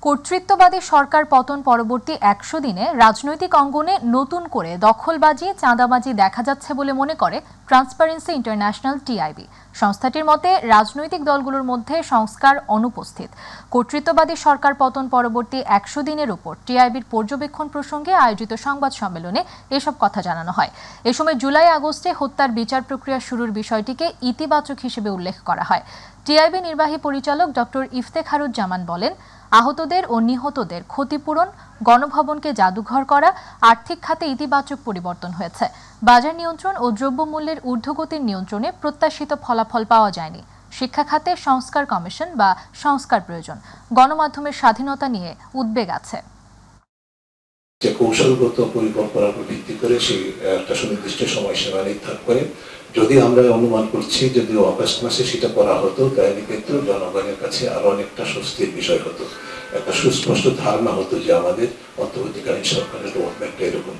কর্তৃত্ববাদী সরকার পতন পরবর্তী ১০০ দিনে রাজনৈতিক অঙ্গনে নতুন করে দখলবাজি চাঁদাবাজি দেখা যাচ্ছে বলে মনে করে ট্রান্সপারেন্সি ইন্টারন্যাশনাল টিআইবি। সংস্থাটির মতে রাজনৈতিক দলগুলোর মধ্যে সংস্কার অনুপস্থিত। কর্তৃত্ববাদী সরকার পতন পরবর্তী ১০০ দিনের উপর টিআইবির পর্যবেক্ষণ প্রসঙ্গে আয়োজিত সংবাদ সম্মেলনে এসব কথা জানানো হয়। এ সময় জুলাই আগস্টে হত্যার বিচার প্রক্রিয়া শুরুর বিষয়টিকে ইতিবাচক হিসেবে উল্লেখ করা হয়। টিআইবি নির্বাহী পরিচালক ডক্টর ইফতেখারুজ্জামান বলেন, আহতদের ও নিহতদের ক্ষতিপূরণ, গণভবনকে জাদুঘর করা, আর্থিক খাতে ইতিবাচক পরিবর্তন হয়েছে। বাজার নিয়ন্ত্রণ ও দ্রব্যমূল্যের ঊর্ধ্বগতির নিয়ন্ত্রণে প্রত্যাশিত ফলাফল পাওয়া যায়নি। শিক্ষা খাতে সংস্কার কমিশন বা সংস্কার প্রয়োজন। গণমাধ্যমের স্বাধীনতা নিয়ে উদ্বেগ আছে। যে কৌশলগত পরিকল্পনার উপর ভিত্তি করে সেই একটা সুনির্দিষ্ট সময়সীমা নির্ধারণ করে যদি আমরা অনুমান করছি যদি অগাস্ট মাসে সেটা করা হতো তাহলে কিন্তু জনগণের কাছে আরো অনেকটা স্বস্তির বিষয় হতো, একটা সুস্পষ্ট ধারণা হতো যে আমাদের অন্তর্বর্তীকালীন সরকারের রোডম্যাপটা এরকম।